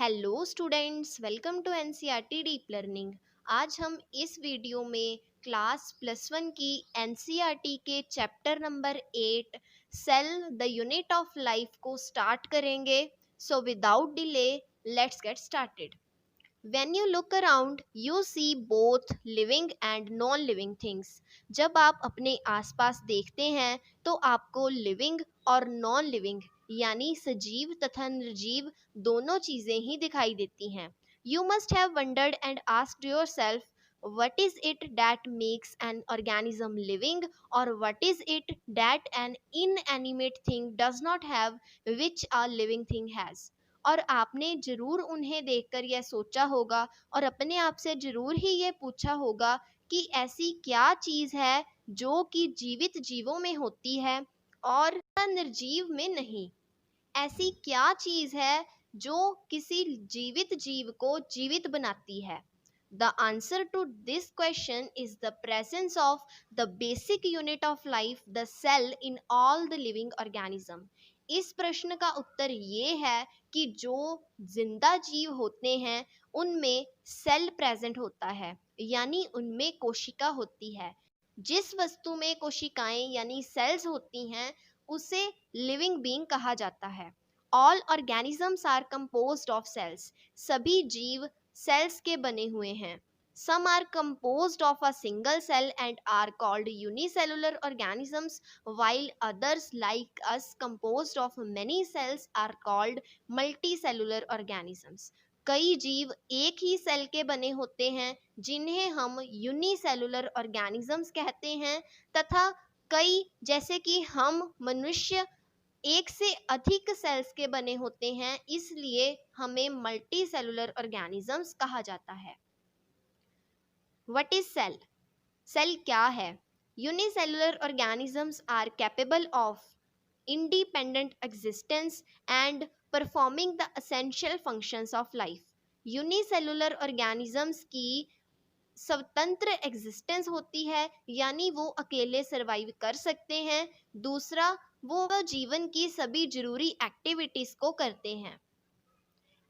Hello students, welcome to NCERT deep learning. आज हम इस वीडियो में क्लास +1 की एनसीईआरटी के chapter number 8 cell the unit of life को स्टार्ट करेंगे। So without delay let's get started. When you look around, you see both living and non-living things. जब आप अपने आसपास देखते हैं तो आपको लिविंग और नॉन लिविंग यानी सजीव तथा निर्जीव दोनों चीजें ही दिखाई देती हैं। You must have wondered and asked yourself, what is it that makes an organism living, or what is it that an inanimate thing does not have which a living thing has? और आपने जरूर उन्हें देखकर यह सोचा होगा और अपने आप से जरूर ही ये पूछा होगा कि ऐसी क्या चीज है जो कि जीवित जीवों में होती है और निर्जीव में नहीं। ऐसी क्या चीज है जो किसी जीवित जीव को जीवित बनाती है। The answer to this question is the presence of the basic unit of life, the cell, in all the living organism. इस प्रश्न का उत्तर ये है कि जो जिंदा जीव होते हैं उनमें सेल प्रेजेंट होता है, यानी उनमें कोशिका होती है। जिस वस्तु में कोशिकाएं यानी सेल्स होती हैं उसे लिविंग बीइंग कहा जाता है। All organisms are composed of cells. सभी जीव सेल्स के बने हुए हैं। Some are composed of a single cell and are called unicellular organisms, while others like us composed of many cells are called multicellular organisms. कई जीव एक ही cell के बने होते हैं जिन्हें हम यूनिसेलुलर ऑर्गेनिजम्स कहते हैं, तथा कई जैसे कि हम मनुष्य एक से अधिक सेल्स के बने होते हैं, इसलिए हमें मल्टीसेलुलर ऑर्गेनिजम्स कहा जाता है। What is cell? सेल क्या है? Unicellular organisms are capable of independent existence and performing the essential functions of life. Unicellular organisms की स्वतंत्र एग्जिस्टेंस होती है, यानी वो अकेले सरवाइव कर सकते हैं। दूसरा, वो जीवन की सभी जरूरी एक्टिविटीज को करते हैं।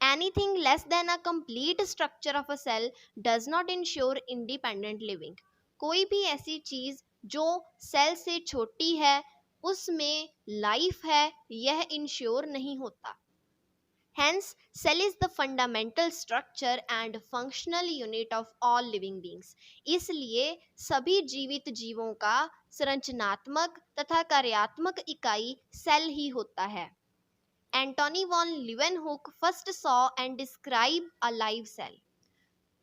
Anything less than a complete structure of a cell does not ensure independent living. कोई भी ऐसी चीज जो सेल से छोटी है उसमें लाइफ है, यह इंश्योर नहीं होता। Hence, cell is the fundamental structure and functional unit of all living beings. इसलिए सभी जीवित जीवों का संरचनात्मक तथा कार्यात्मक इकाई सेल ही होता है। Antony von Leeuwenhoek first saw and described a live cell.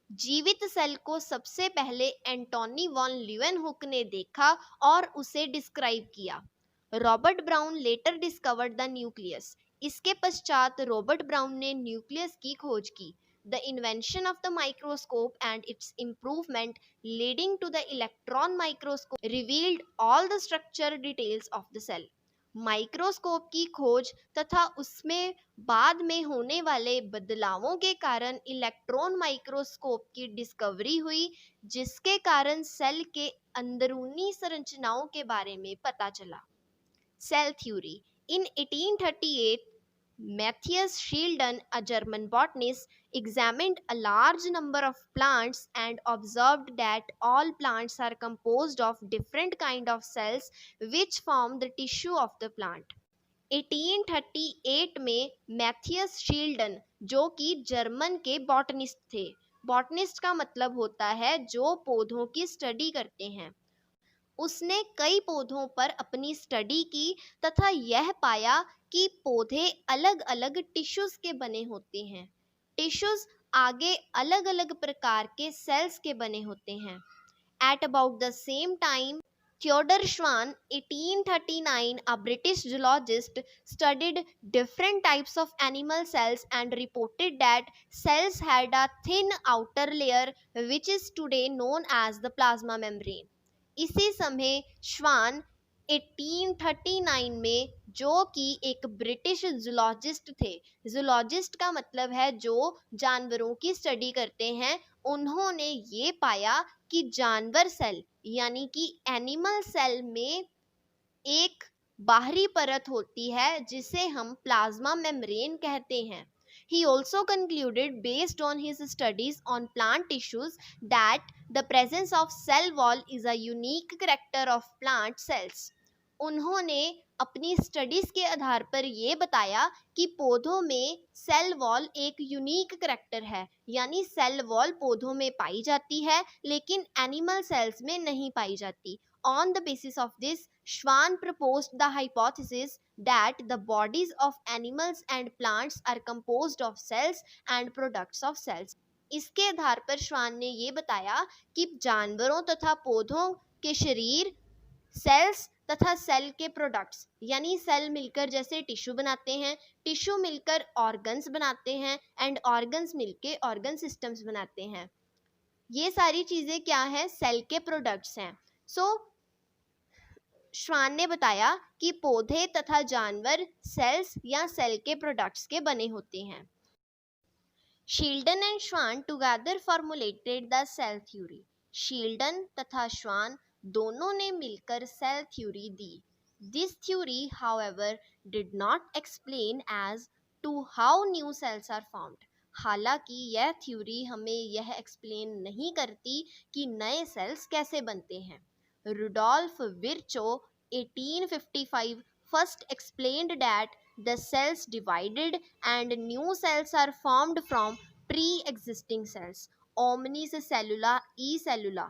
जीवित सेल को सबसे पहले एंटोनी वॉन ल्यूवेनहुक ने देखा और उसे डिस्क्राइब किया। Robert Brown later discovered the nucleus. इसके पश्चात रॉबर्ट ब्राउन ने न्यूक्लियस की खोज की। The invention of the microscope and its improvement leading to the electron microscope revealed all the structure details of the cell. Microscope की खोज तथा उसमें बाद में होने वाले बदलावों के कारण इलेक्ट्रॉन माइक्रोस्कोप की डिस्कवरी हुई, जिसके कारण सेल के अंदरूनी संरचनाओं के बारे में पता चला। Cell theory. In 1838 Matthias Schleiden, a German botanist, examined a large number of plants and observed that all plants are composed of different kind of cells which form the tissue of the plant. 1838 में Matheus Schleiden, जो कि German के botanist थे, botanist का मतलब होता है जो पौधों की स्टडी करते हैं, उसने कई पौधों पर अपनी स्टडी की तथा यह पाया कि पौधे अलग अलग टिश्यूज के बने होते हैं। टिश्यूज आगे अलग अलग प्रकार के सेल्स के बने होते हैं। At about the same time Theodor Schwann, 1839, a British zoologist, studied different types of animal cells and reported that cells had a thin outer layer which is today known as the plasma membrane. इसी समय श्वान 1839 में, जो कि एक British zoologist थे, zoologist का मतलब है जो जानवरों की स्टडी करते हैं, उन्होंने ये पाया कि जानवर सेल यानी कि एनिमल सेल में एक बाहरी परत होती है जिसे हम प्लाज्मा मेम्ब्रेन कहते हैं। He also concluded, based on his studies on plant tissues, that the presence of cell wall is a unique character of plant cells. उन्होंने अपनी स्टडीज के आधार पर ये बताया कि पौधों में सेल वॉल एक यूनिक करैक्टर है, यानी सेल वॉल पौधों में पाई जाती है लेकिन एनिमल सेल्स में नहीं पाई जाती. On the basis of this, Schwann proposed the hypothesis that the bodies of animals and plants are composed of cells and products of cells. इसके आधार पर श्वान ने ये बताया कि जानवरों तथा पौधों के शरीर सेल्स तथा सेल के प्रोडक्ट्स, यानी सेल मिलकर जैसे टिश्यू बनाते हैं, टिश्यू मिलकर ऑर्गन्स बनाते हैं एंड ऑर्गन्स मिलकर ऑर्गन सिस्टम्स बनाते हैं. ये सारी चीजें क्या है? सेल के प्रोडक्ट्स हैं. श्वान ने बताया कि पौधे तथा जानवर सेल्स या सेल के प्रोडक्ट्स के बने होते हैं. Schleiden and Schwann together formulated the cell theory. Schleiden तथा श्वान दोनों ने मिलकर सेल थ्योरी दी. This theory however did not explain as to how new cells are formed. हालांकि यह थ्योरी हमें यह एक्सप्लेन नहीं करती कि नए सेल्स कैसे बनते हैं. Rudolf Virchow 1855 first explained that the cells divided and new cells are formed from pre-existing cells. Omnis cellula e cellula.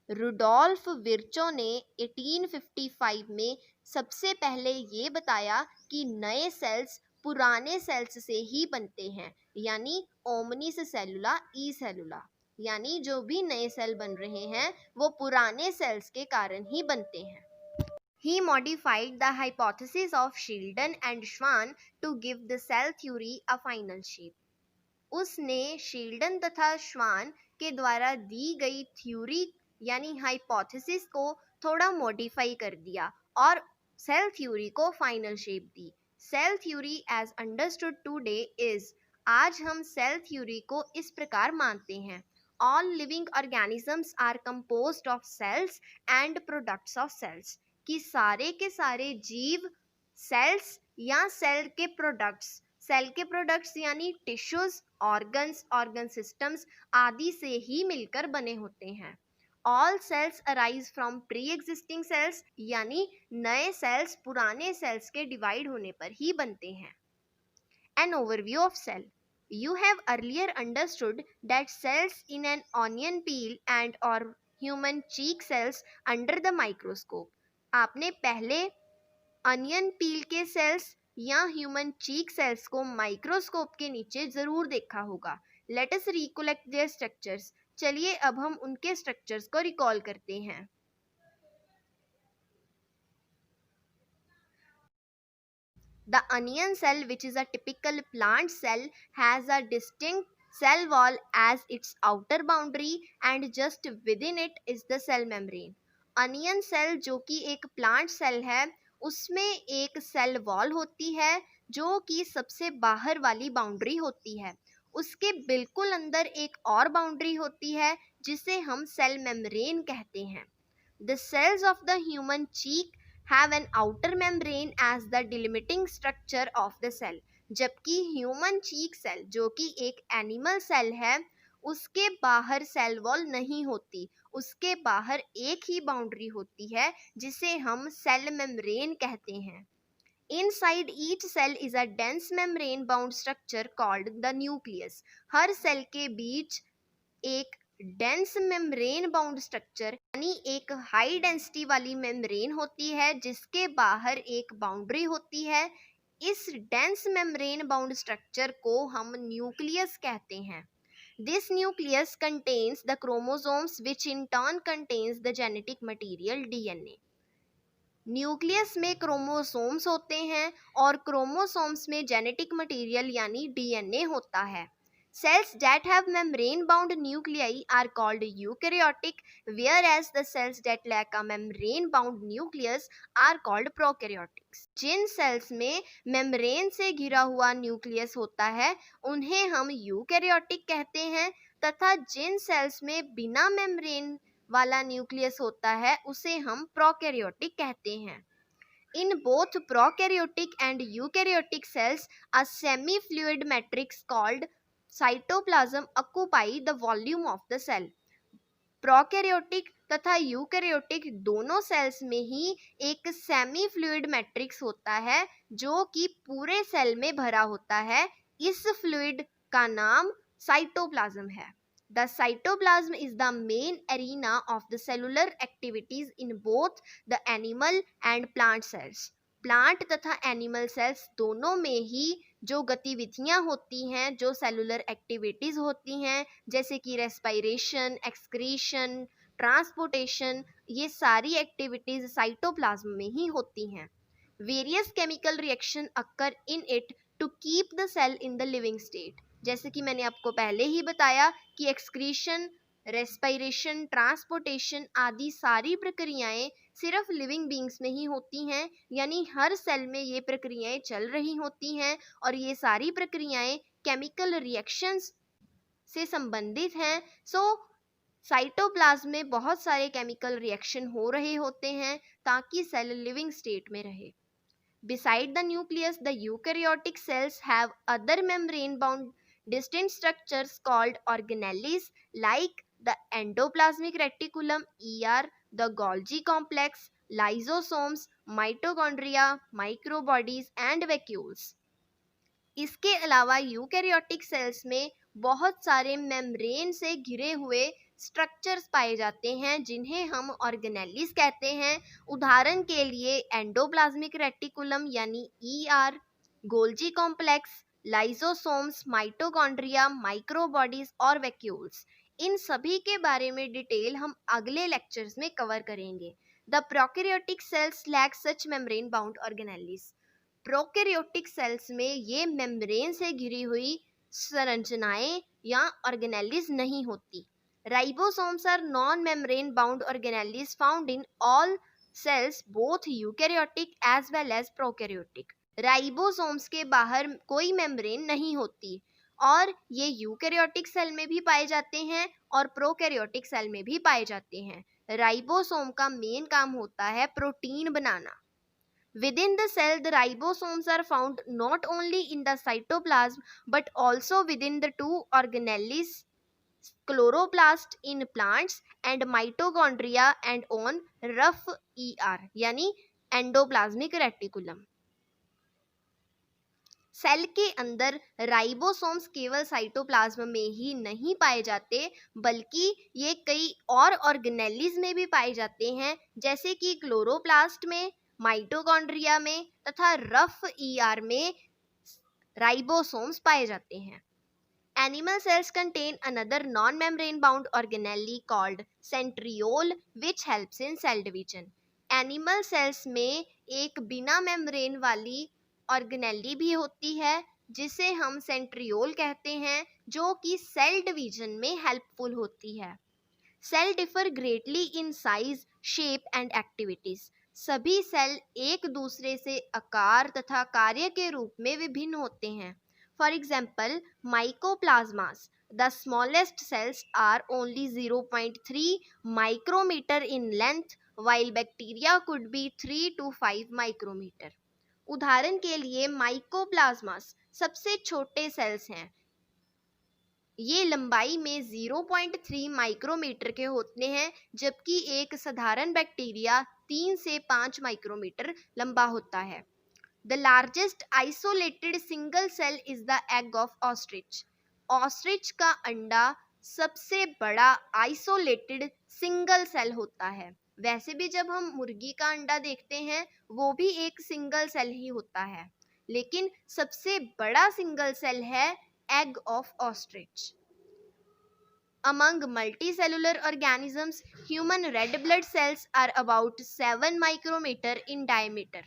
Rudolf Virchow ने 1855 में सबसे पहले ये बताया कि नए सेल्स पुराने सेल्स से ही बनते हैं, यानी ओमनिस सेलुला ई सेलुला, यानी जो भी नए सेल बन रहे हैं वो पुराने सेल्स के कारण ही बनते हैं. He modified the hypothesis of Sheldon and Schwann to give the cell theory a final shape. उसने शील्डन तथा श्वान के द्वारा दी गई थ्योरी यानी हाइपोथेसिस को थोड़ा मॉडिफाई कर दिया और सेल थ्योरी को फाइनल शेप दी. Cell theory as understood today is, आज हम सेल थ्योरी को इस प्रकार मानते हैं. All living organisms are composed of cells and products of cells. कि सारे के सारे जीव सेल्स या सेल के प्रोडक्ट्स यानी टिश्यूज, ऑर्गन्स, ऑर्गन सिस्टम्स आदि से ही मिलकर बने होते हैं. All cells arise from pre-existing cells, यानी नए सेल्स पुराने सेल्स के डिवाइड होने पर ही बनते हैं. An overview of cell. You have earlier understood that cells in an onion peel and or human cheek cells under the microscope. आपने पहले अनियन पील के सेल्स या ह्यूमन चीक सेल्स को माइक्रोस्कोप के नीचे जरूर देखा होगा. Let us recollect their structures. चलिए अब हम उनके स्ट्रक्चर्स को रिकॉल करते हैं. The onion cell, which is a typical plant cell, has a distinct cell wall as its outer boundary and just within it is the cell membrane. Onion cell जो कि एक plant cell है, उसमें एक cell wall होती है जो कि सबसे बाहर वाली बाउंड्री होती है. उसके बिल्कुल अंदर एक और बाउंड्री होती है जिसे हम cell membrane कहते हैं. The cells of the human cheek have an outer membrane as the delimiting structure of the cell. जबकि ह्यूमन चीक सेल जो कि एक एनिमल सेल है उसके बाहर सेल वॉल नहीं होती, उसके बाहर एक ही बाउंड्री होती है जिसे हम सेल मेम्ब्रेन कहते हैं. Inside each cell is a dense membrane bound structure called the nucleus. हर सेल के बीच एक डेंस मेम्ब्रेन बाउंड स्ट्रक्चर यानी एक हाई डेंसिटी वाली मेम्ब्रेन होती है जिसके बाहर एक बाउंड्री होती है. इस डेंस मेम्ब्रेन बाउंड स्ट्रक्चर को हम न्यूक्लियस कहते हैं. This nucleus contains the chromosomes which in turn contains the genetic material DNA. Nucleus में क्रोमोसोम्स होते हैं और क्रोमोसोम्स में जेनेटिक मटीरियल यानी DNA होता है. Cells that have membrane-bound nuclei are called eukaryotic, whereas the cells that lack a membrane-bound nucleus are called prokaryotic. Jin cells में membrane से घिरा हुआ न्यूक्लियस होता है उन्हें हम यूकैरियोटिक कहते हैं तथा जिन cells में बिना membrane वाला न्यूक्लियस होता है उसे हम प्रोकैरियोटिक कहते हैं. In both prokaryotic and eukaryotic cells, a semi-fluid matrix called cytoplasm occupies the volume of the cell. Prokaryotic तथा यूकैरियोटिक दोनों सेल्स में ही एक सेमी फ्लूइड मैट्रिक्स होता है जो कि पूरे सेल में भरा होता है। इस फ्लूइड का नाम साइटोप्लाज्म है। The cytoplasm is the main arena of the cellular activities in both the animal and plant cells. Plant तथा एनिमल सेल्स दोनों में ही जो गतिविधियां होती हैं, जो सेलुलर एक्टिविटीज होती हैं, जैसे कि रेस्पिरेशन, एक्सक्रीशन, ट्रांसपोर्टेशन, ये सारी एक्टिविटीज साइटोप्लाज्म में ही होती हैं। Various chemical reaction occur in it to keep the cell in the living state. जैसे कि मैंने आपको पहले ही बताया कि एक्सक्रीशन, रेस्पिरेशन, ट्रांसपोर्टेशन आदि सारी प्रक्रियाएं सिर्फ लिविंग बींग्स में ही होती हैं, यानी हर सेल में ये प्रक्रियाएं चल रही होती हैं और ये सारी प्रक्रियाएं केमिकल रिएक्शंस से संबंधित हैं। साइटोप्लाज्म में बहुत सारे केमिकल रिएक्शन हो रहे होते हैं ताकि सेल लिविंग स्टेट में रहे। Beside the nucleus, the eukaryotic cells have other membrane-bound distinct structures called organelles, like the endoplasmic reticulum ER, the Golgi complex, lysosomes, mitochondria, microbodies and vacuoles. इसके अलावा eukaryotic cells में बहुत सारे membrane से घिरे हुए स्ट्रक्चर्स पाए जाते हैं जिन्हें हम ऑर्गेनेलिस कहते हैं। उदाहरण के लिए एंडोप्लाज्मिक रेटिकुलम यानी ER, Golgi complex, lysosomes, mitochondria, microbodies और वैक्यूल्स। इन सभी के बारे में डिटेल हम अगले लेक्चर्स में कवर करेंगे। The prokaryotic cells lack such membrane bound organelles. Prokaryotic cells में ये मेम्ब्रेन से घिरी हुई संरचनाएं या ऑर्गेनेलिस नहीं होती। Ribosomes are non membrane bound organelles found in all cells both eukaryotic as well as prokaryotic. Ribosomes के बाहर कोई मेम्ब्रेन नहीं होती और ये यूकैरियोटिक सेल में भी पाए जाते हैं और प्रोकैरियोटिक सेल में भी पाए जाते हैं। राइबोसोम का मेन काम होता है protein banana. Within the cell, the ribosomes are found not only in the cytoplasm but also within the two organelles, chloroplast in plants and mitochondria and on rough ER यानी endoplasmic reticulum। Cell के अंदर ribosomes केवल cytoplasm में ही नहीं पाए जाते बल्कि ये कई और ऑर्गेनेलिस में भी पाए जाते हैं, जैसे कि क्लोरोप्लास्ट में, माइटोकॉन्ड्रिया में तथा रफ ER में राइबोसोम्स पाए जाते हैं। Animal cells contain another non-membrane bound organelle called centriole which helps in cell division। Animal cells में एक बिना मेम्ब्रेन वाली ऑर्गेनेली भी होती है जिसे हम सेंट्रियोल कहते हैं, जो कि सेल डिवीजन में हेल्पफुल होती है। Cell differ greatly in size, shape and activities. सभी सेल एक दूसरे से आकार तथा कार्य के रूप में विभिन्न होते हैं। For example mycoplasmas, the smallest cells are only 0.3 micrometer in length while bacteria could be 3 to 5 micrometer. उदाहरण के लिए माइकोप्लाज्मास सबसे छोटे सेल्स हैं, ये लंबाई में 0.3 माइक्रोमीटर के होते हैं, जबकि एक साधारण बैक्टीरिया 3 से 5 माइक्रोमीटर लंबा होता है। The largest isolated single cell is the egg of ostrich. Ostrich का अंडा सबसे बड़ा आइसोलेटेड सिंगल सेल होता है। वैसे भी जब हम मुर्गी का अंडा देखते हैं वो भी एक सिंगल सेल ही होता है, लेकिन सबसे बड़ा सिंगल सेल है egg of ostrich। Among multicellular organisms, human red blood cells are about 7 micrometer in diameter।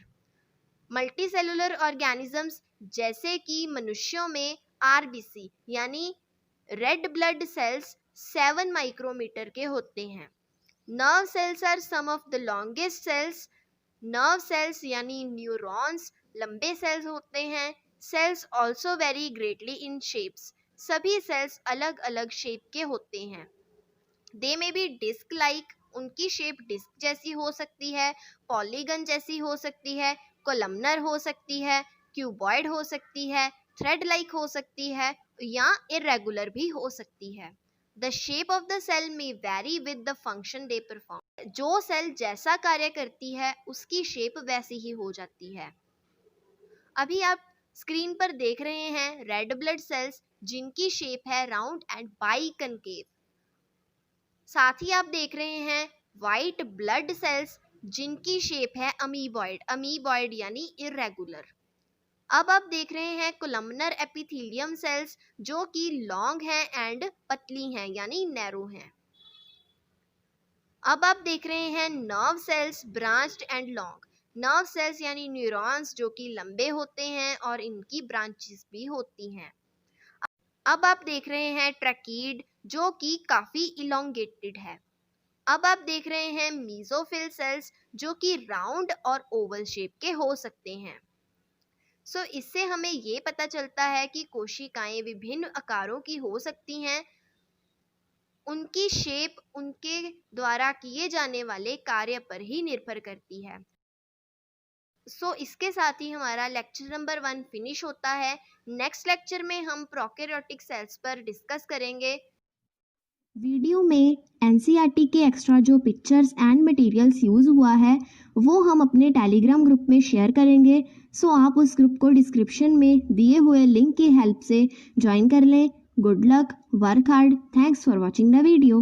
Multicellular organisms जैसे कि मनुष्यों में RBC यानी red blood cells 7 माइक्रोमीटर के होते हैं। Nerve cells are some of the longest cells। Nerve cells यानी neurons लंबे सेल्स होते हैं। Cells also vary greatly in shapes। सभी सेल्स अलग अलग शेप के होते हैं। They may be disc like, उनकी शेप डिस्क जैसी हो सकती है, पॉलीगन जैसी हो सकती है, कोलमनर हो सकती है, क्यूबॉइड हो सकती है, थ्रेड लाइक हो सकती है या इरेगुलर भी हो सकती है। The shape of the cell में vary with the function they perform. जो सेल जैसा कार्य करती है उसकी शेप वैसी ही हो जाती है। अभी आप स्क्रीन पर देख रहे हैं रेड ब्लड सेल्स जिनकी शेप है राउंड एंड बाइकनकेव। साथ ही आप देख रहे हैं व्हाइट ब्लड सेल्स जिनकी शेप है अमीबॉइड यानी इरेगुलर। अब आप देख रहे हैं कोलमनर एपिथेलियम सेल्स जो कि लॉन्ग हैं एंड पतली हैं यानी नैरो हैं। अब आप देख रहे हैं nerve cells branched and long. Nerve cells यानी न्यूरॉन्स जो कि लंबे होते हैं और इनकी ब्रांचेस भी होती हैं। अब आप देख रहे हैं ट्रैकीड जो कि काफी इलोंगेटेड है। अब आप देख रहे हैं मीजोफिल सेल्स जो कि राउंड और ओवल शेप के हो सकते हैं। इससे हमें ये पता चलता है कि कोशिकाएं विभिन्न आकारों की हो सकती हैं। उनकी शेप उनके द्वारा किए जाने वाले कार्य पर ही निर्भर करती है। इसके साथ ही हमारा लेक्चर नंबर 1 फिनिश होता है। नेक्स्ट लेक्चर में हम प्रोकैरियोटिक सेल्स पर डिस्कस करेंगे। वीडियो में एनसीईआरटी के एक्स्ट्रा जो पिक्चर्स एंड मटेरियल्स यूज़ हुआ है वो हम अपने टेलीग्राम ग्रुप में शेयर करेंगे। आप उस ग्रुप को डिस्क्रिप्शन में दिए हुए लिंक की हेल्प से ज्वाइन कर लें। Good luck, work hard, thanks for watching the video.